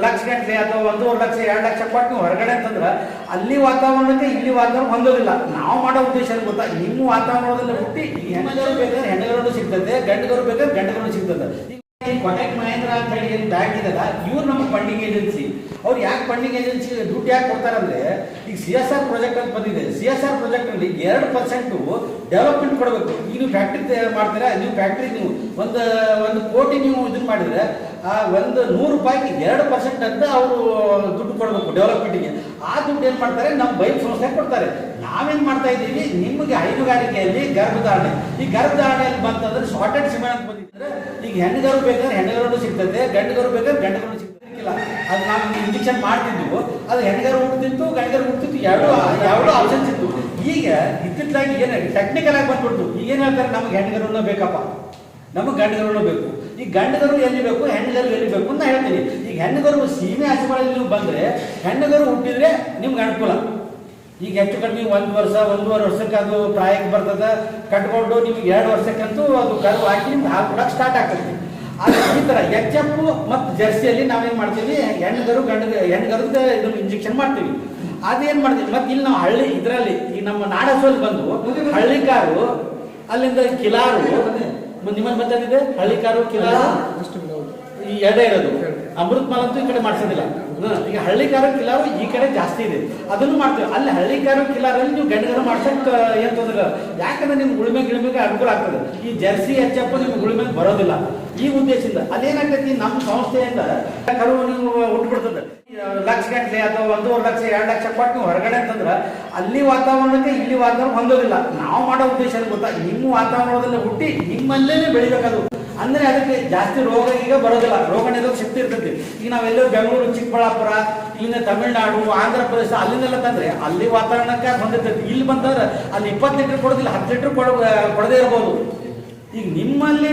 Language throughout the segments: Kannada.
ಲಕ್ಷ ಗಂಟೆ ಅಥವಾ 1.5 ಲಕ್ಷ 2 ಲಕ್ಷ ಕೊಟ್ಟು ನೀವು ಹೊರಗಡೆ ಅಂತಂದ್ರೆ ಅಲ್ಲಿ ವಾತಾವರಣಕ್ಕೆ ಇಲ್ಲಿ ವಾತಾವರಣ ಹೊಂದೋದಿಲ್ಲ. ನಾವು ಮಾಡೋ ಉದ್ದೇಶ ಗೊತ್ತಾ, ನಿಮ್ಮ ವಾತಾವರಣದಲ್ಲಿ ಹುಟ್ಟಿ ಹೆಣ್ಣುಗರು ಬೇಕಾದ್ರೆ ಹೆಣ್ಣುಗರು ಸಿಗ್ತದೆ, ಗಂಡುಗರು ಬೇಕಾದ್ರೆ ಗಂಡುಗರು ಸಿಗ್ತದೆ. ಕೊಟೆಕ್ ಮಹೇಂದ್ರ ಅಂತ ಹೇಳಿ ಬ್ಯಾಂಕ್ ಇದಲ್ಲ, ಇವ್ರು ನಮ್ಮ ಫಂಡಿಂಗ್ ಏಜೆನ್ಸಿ. ಅವ್ರು ಯಾಕೆ ಫಂಡಿಂಗ್ ಏಜೆನ್ಸಿ ದುಡ್ಡು ಯಾಕೆ ಕೊಡ್ತಾರಂದ್ರೆ, ಈಗ CSR ಪ್ರಾಜೆಕ್ಟ್ ಅಂತ ಬಂದಿದೆ. CSR ಪ್ರಾಜೆಕ್ಟ್ ಅಲ್ಲಿ 2% ಡೆವಲಪ್ಮೆಂಟ್ ಕೊಡಬೇಕು. ಈಗ ನೀವು ಫ್ಯಾಕ್ಟ್ರಿ ಮಾಡ್ತೀರಾ, ನೀವು ಫ್ಯಾಕ್ಟ್ರಿ ನೀವು ಒಂದು ಕೋಟಿ ನೀವು ಇದನ್ನ ಮಾಡಿದ್ರೆ ಆ $100 2% ಅಂತ ಅವರು ದುಡ್ಡು ಕೊಡಬೇಕು ಡೆವಲಪ್ಮೆಂಟ್ಗೆ. ಆ ದುಡ್ಡು ಏನ್ ಮಾಡ್ತಾರೆ, ನಮ್ಮ ಬೈಕ್ ಸಂಸ್ಥೆ ಕೊಡ್ತಾರೆ. ನಾವೇನ್ ಮಾಡ್ತಾ ಇದ್ದೀವಿ, ನಿಮಗೆ ಹೈನುಗಾರಿಕೆಯಲ್ಲಿ ಗರ್ಭಧಾರಣೆ, ಈ ಗರ್ಭಧಾರಣೆಯಲ್ಲಿ ಬಂತಂದ್ರೆ ಶಾರ್ಟೆಡ್ ಸಿಮೆಂಟ್ ಅಂತ ಬಂದಿದ್ರೆ, ಈಗ ಹೆಣ್ಣುಗರು ಬೇಕಾದ್ರೆ ಹೆಣ್ಣುಗರು ಸಿಗ್ತದೆ, ಗಂಡುಗರು ಬೇಕಾದ್ರೆ ಗಂಡುಗರು ಸಿಗ್ತದೆ. ಅದು ನಾವು ಇಂಜೆಕ್ಷನ್ ಮಾಡ್ತಿದ್ವು, ಅದು ಹೆಣ್ಗರು ಹುಡ್ತಿತ್ತು, ಗಂಡಗರು ಹುಡ್ತಿತ್ತು, ಎರಡು ಆಪ್ಷನ್ಸ್ ಇತ್ತು. ಈಗ ಇತ್ತಿತ್ತಲಾಗಿ ಏನು ಟೆಕ್ನಿಕಲ್ ಆಗಿ ಬಂದ್ಬಿಡ್ತು. ಈಗ ಏನ್ ಹೇಳ್ತಾರೆ, ನಮ್ಗೆ ಹೆಣ್ಗರುನ ಬೇಕಪ್ಪ, ನಮಗೆ ಗಂಡುಗರು ಬೇಕು. ಈ ಗಂಡುಗರು ಎಲ್ಲಿ ಬೇಕು, ಹೆಣ್ಣುಗರು ಎಲ್ಲಿ ಬೇಕು ಅಂತ ಹೇಳ್ತೀನಿ. ಈಗ ಹೆಣ್ಣುಗರು ಸೀಮೆ ಹಸುಗಳಲ್ಲಿ ನೀವು ಬಂದ್ರೆ, ಹೆಣ್ಣುಗರು ಹುಟ್ಟಿದ್ರೆ ನಿಮ್ಗೆ ಅನುಕೂಲ. ಈಗ ಹೆಚ್ಚು ಕಡಿಮೆ 1 ವರ್ಷ 1.5 ವರ್ಷಕ್ಕೆ ಅದು ಪ್ರಾಯಕ್ಕೆ ಬರ್ತದೆ. ಕಟ್ಕೊಂಡು ನಿಮ್ಗೆ 2 ವರ್ಷಕ್ಕಂತೂ ಅದು ಕರು ಹಾಕಿ ನಿಮ್ಗೆ ಹಾಲು ಕೊಡಕ್ಕೆ ಸ್ಟಾರ್ಟ್ ಆಗ್ತದೆ. ಈ ತರ HF ಮತ್ತು ಜರ್ಸಿಯಲ್ಲಿ ನಾವೇನ್ ಮಾಡ್ತೀವಿ, ಹೆಣ್ಣುಗರು ಹೆಣ್ಣುಗರದ ಇದನ್ನು ಇಂಜೆಕ್ಷನ್ ಮಾಡ್ತೀವಿ. ಅದೇನ್ ಮಾಡ್ತೀವಿ, ಮತ್ತೆ ಇಲ್ಲಿ ನಾವು ಹಳ್ಳಿ ಇದರಲ್ಲಿ ಈ ನಮ್ಮ ನಾಡಸೋಲ್ ಬಂದು ಹಳ್ಳಿಕಾರು, ಅಲ್ಲಿಂದ ಕಿಲಾರು, ನಿಮ್ಮಲ್ಲಿ ಬಂದಿದೆ ಹಳ್ಳಿಕಾರು ಕಿಲಾರು ಈ ಎಡೆ ಇರೋದು. ಅಮೃತ್ ಮಾಲ್ ಅಂತೂ ಈ ಕಡೆ ಮಾಡ್ಸೋದಿಲ್ಲ. ಈಗ ಹಳ್ಳಿಕಾರು ಕಿಲಾರು ಈ ಕಡೆ ಜಾಸ್ತಿ ಇದೆ, ಅದನ್ನು ಮಾಡ್ತೀವಿ. ಅಲ್ಲಿ ಹಳ್ಳಿಕಾರು ಕಿಲಾರಲ್ಲಿ ನೀವು ಗಂಡುಗರು ಮಾಡ್ಸಕ್ ಏನ್ ತೊಂದ್ರೆ, ಯಾಕಂದ್ರೆ ನಿಮ್ಗೆ ಗಿಳಿಮೆಗೆ ಅನುಕೂಲ ಆಗ್ತದೆ. ಈ ಜರ್ಸಿ HF ನಿಮ್ಗೆ ಗುಳಿಮೆಗೆ ಬರೋದಿಲ್ಲ. ಈ ಉದ್ದೇಶದಿಂದ ಅದೇನಾಗ್ತೈತಿ, ನಮ್ಮ ಸಂಸ್ಥೆಯಿಂದ ಕರು ನೀವು ಹುಟ್ಟುಬಿಡ್ತದೆ. ಲಕ್ಷ ಗಂಟೆ ಅಥವಾ 1.5 ಲಕ್ಷ 2 ಲಕ್ಷ ಕೊಟ್ಟು ನೀವು ಹೊರಗಡೆ ಅಂತಂದ್ರೆ ಅಲ್ಲಿ ವಾತಾವರಣಕ್ಕೆ ಇಲ್ಲಿ ವಾತಾವರಣ ಹೊಂದೋದಿಲ್ಲ. ನಾವು ಮಾಡೋ ಉದ್ದೇಶ ಗೊತ್ತಾ, ನಿಮ್ಮ ವಾತಾವರಣದಲ್ಲಿ ಹುಟ್ಟಿ ನಿಮ್ಮಲ್ಲೇ ಬೆಳಿಬೇಕದು. ಅಂದ್ರೆ ಅದಕ್ಕೆ ಜಾಸ್ತಿ ರೋಗ ಈಗ ಬರೋದಿಲ್ಲ, ರೋಗ ನಿರೋಧಕ ಶಕ್ತಿ ಇರ್ತೈತಿ. ಈಗ ನಾವೆಲ್ಲೋ ಬೆಂಗಳೂರು, ಚಿಕ್ಕಬಳ್ಳಾಪುರ, ಇಲ್ಲಿಂದ ತಮಿಳುನಾಡು, ಆಂಧ್ರ ಪ್ರದೇಶ ಅಲ್ಲಿಂದೆಲ್ಲ ತಂದ್ರೆ ಅಲ್ಲಿ ವಾತಾವರಣಕ್ಕೆ ಹೊಂದಿರ್ತೈತಿ. ಇಲ್ಲಿ ಬಂತಂದ್ರೆ ಅಲ್ಲಿ 20 ಲೀಟರ್ ಕೊಡೋದಿಲ್ಲ, 10 ಲೀಟರ್ ಕೊಡದೇ ಇರ್ಬೋದು. ಈಗ ನಿಮ್ಮಲ್ಲಿ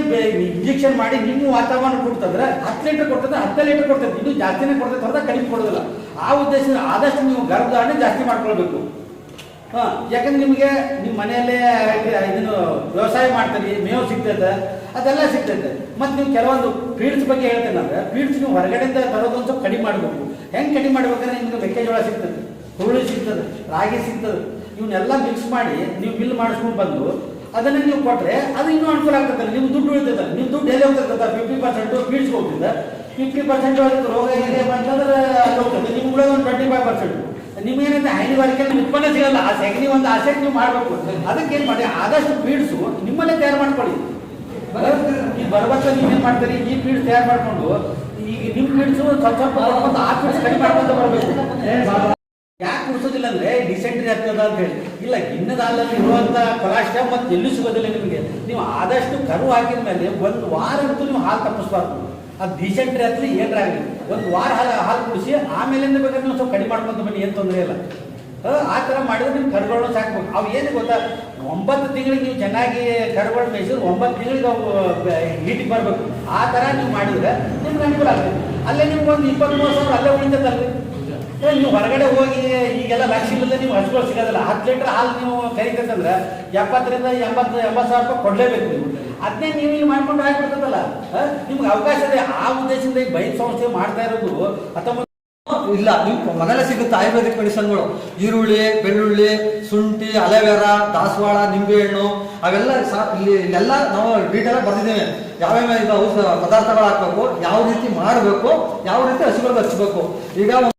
ಇಂಜೆಕ್ಷನ್ ಮಾಡಿ ನಿಮ್ಮ ವಾತಾವರಣ ಕೊಡ್ತಂದ್ರೆ 10 ಲೀಟರ್ ಕೊಡ್ತದೆ, 10 ಲೀಟರ್ ಕೊಡ್ತದೆ, ಇನ್ನೂ ಜಾಸ್ತಿನೇ ಕೊಡ್ತದೆ ಹೊರತ ಕಡಿಮೆ ಕೊಡೋದಿಲ್ಲ. ಆ ಉದ್ದೇಶದಿಂದ ಆದಷ್ಟು ನೀವು ಗರ್ಭಧಾರಣೆ ಜಾಸ್ತಿ ಮಾಡ್ಕೊಳ್ಬೇಕು. ಯಾಕಂದ್ರೆ ನಿಮಗೆ ನಿಮ್ಮ ಮನೆಯಲ್ಲೇ ಇದನ್ನು ವ್ಯವಸಾಯ ಮಾಡ್ತೀರಿ, ಮೇವು ಸಿಗ್ತದೆ, ಅದೆಲ್ಲ ಸಿಗ್ತೈತೆ. ಮತ್ತು ನೀವು ಕೆಲವೊಂದು ಫೀಡ್ಸ್ ಬಗ್ಗೆ ಹೇಳ್ತೇನೆ ಅಂದ್ರೆ, ಫೀಡ್ಸ್ ನೀವು ಹೊರಗಡೆಯಿಂದ ತರೋದೊಂದು ಸ್ವಲ್ಪ ಕಡಿಮೆ ಮಾಡಬೇಕು. ಹೆಂಗೆ ಕಡಿಮೆ ಮಾಡ್ಬೇಕಂದ್ರೆ, ನಿಮಗೆ ಮೆಕ್ಕೆಜೋಳ ಸಿಗ್ತದೆ, ಹುರುಳಿ ಸಿಗ್ತದೆ, ರಾಗಿ ಸಿಗ್ತದೆ, ಇವನ್ನೆಲ್ಲ ಮಿಕ್ಸ್ ಮಾಡಿ ನೀವು ಬಿಲ್ ಮಾಡಿಸ್ಕೊಂಡು ಬಂದು ಅದನ್ನೇ ನೀವು ಕೊಟ್ಟರೆ ಅದು ಇನ್ನೂ ಅನುಕೂಲ ಆಗ್ತದೆ. ನೀವು ದುಡ್ಡು ಉಳಿತದೆ. ನೀವು ದುಡ್ಡು ಎಲ್ಲಿ ಹೋಗ್ತದೆ, 50% ಫೀಡ್ಸ್ ಹೋಗ್ತದೆ, 50% ಅದಕ್ಕೆ ರೋಗ ಏನೇ ಬಂತಂದ್ರೆ ಅಲ್ಲಿ ಹೋಗ್ತದೆ. ನಿಮ್ಗೆ ಉಳಿದ ಒಂದು 25%. ನಿಮ್ಗೇನಂದ್ರೆ ಹೈನುಗಾರಿಕೆ ಉತ್ಪನ್ನ ಸಿಗಲ್ಲ. ಆ ಸೆಗಣಿ ಒಂದು ಆಸೆಗೆ ನೀವು ಮಾಡಬೇಕು. ಅದಕ್ಕೆ ಏನು ಮಾಡಿ, ಆದಷ್ಟು ಫೀಡ್ಸು ನಿಮ್ಮಲ್ಲೇ ತಯಾರು ಮಾಡ್ಕೊಳ್ಳಿ. ಈಗ ಬರ್ಬತ್ತ ನೀವೇನು ಮಾಡ್ತೀರಿ, ಈ ಫೀಡ್ಸ್ ತಯಾರು ಮಾಡಿಕೊಂಡು ಈಗ ನಿಮ್ಮ ಫೀಡ್ಸು ಸ್ವಲ್ಪ ಆ ಫೀಡ್ಸ್ ಕಡಿಮೆ ಮಾಡ್ಕೊಂತ ಬರಬೇಕು. ಯಾಕೆ ಕುಡಿಸೋದಿಲ್ಲ ಅಂದ್ರೆ ಡಿಸೆಂಟ್ರಿ ಆಗ್ತದ ಅಂತ ಹೇಳಿ ಇಲ್ಲ, ಗಿಣ್ಣದ ಹಾಲಲ್ಲಿ ಇರುವಂತ ಕೊಲಾಸ್ಟ್ರಾಲ್ ಮತ್ತೆ ಎಲ್ಲೂ ಸಿಗೋದಿಲ್ಲ ನಿಮಗೆ. ನೀವು ಆದಷ್ಟು ಕರು ಹಾಕಿದ ಮೇಲೆ 1 ವಾರ ಅಂತೂ ನೀವು ಹಾಲು ತಪ್ಪಿಸ್ಬಾರ್ದು. ಅದು ಡಿಸೆಂಟ್ರಿ ಹತ್ರ ಏನಾಗಲಿ 1 ವಾರ ಹಾಲು ಕುಡಿಸಿ ಆಮೇಲಿಂದ ಬೇಕಾದ್ರೆ ನೀವು ಸ್ವಲ್ಪ ಕಡಿಮೆ ಮಾಡ್ಕೊಂತ ಬನ್ನಿ, ಏನು ತೊಂದರೆ ಇಲ್ಲ. ಆ ಥರ ಮಾಡಿದ್ರೆ ನೀವು ಕರುಗಳನ್ನು ಸಾಕ್ಬೇಕು. ಅವು ಏನು ಗೊತ್ತಾ, 9 ತಿಂಗಳಿಗೆ ನೀವು ಚೆನ್ನಾಗಿ ಕರುಗಳು ಮೇಯಿಸಿದ್ರೆ 9 ತಿಂಗಳಿಗೆ ಅವು ಹೀಟಿಗೆ ಬರಬೇಕು. ಆ ಥರ ನೀವು ಮಾಡಿದ್ರೆ ನಿಮ್ಗೆ ಅನುಕೂಲ ಆಗ್ತದೆ. ಅಲ್ಲೇ ನಿಮ್ಗೆ ಒಂದು 23 ಸಾವಿರ ಅಲ್ಲೇ ಉಳಿತದಲ್ರಿ. ನೀವು ಹೊರಗಡೆ ಹೋಗಿ ಈಗೆಲ್ಲ ಲಕ್ಷ ಇಲ್ಲದೆ ನೀವು ಹಸುಗಳು ಸಿಗೋದಿಲ್ಲ. 10 ಲೀಟರ್ ಹಾಲು ನೀವು ಕರಿತಂದ್ರೆ 70 ರಿಂದ 80 ಸಾವಿರ ರೂಪಾಯಿ ಕೊಡಲೇಬೇಕು ನೀವು. ಅದನ್ನೇ ನೀವು ಇಲ್ಲಿ ಮಾಡ್ಕೊಂಡು ಆಗ್ಬಿಡ್ತದಲ್ಲ, ನಿಮ್ಗೆ ಅವಕಾಶ ಇದೆ. ಆ ಉದ್ದೇಶದಿಂದ ಈ ಬೈಕ್ ಸಂಸ್ಥೆ ಮಾಡ್ತಾ ಇರೋದು 19 ಇಲ್ಲ. ನೀವು ಮನೆಯಲ್ಲೇ ಸಿಗುತ್ತೆ ಆಯುರ್ವೇದಿಕ್ ಮೆಡಿಸನ್ಗಳು, ಈರುಳ್ಳಿ, ಬೆಳ್ಳುಳ್ಳಿ, ಶುಂಠಿ, ಅಲೆವೆರಾ, ದಾಸವಾಳ, ನಿಂಬೆಹಣ್ಣು, ಅವೆಲ್ಲ ಇಲ್ಲೆಲ್ಲ ನಾವು ಡೀಟೇಲ್ ಬರ್ತಿದ್ದೇವೆ. ಯಾವ್ಯಾವ ಇದು ಪದಾರ್ಥಗಳು ಹಾಕ್ಬೇಕು, ಯಾವ ರೀತಿ ಮಾಡಬೇಕು, ಯಾವ ರೀತಿ ಹಸುಗಳಿಗೆ ಹಚ್ಚಬೇಕು. ಈಗ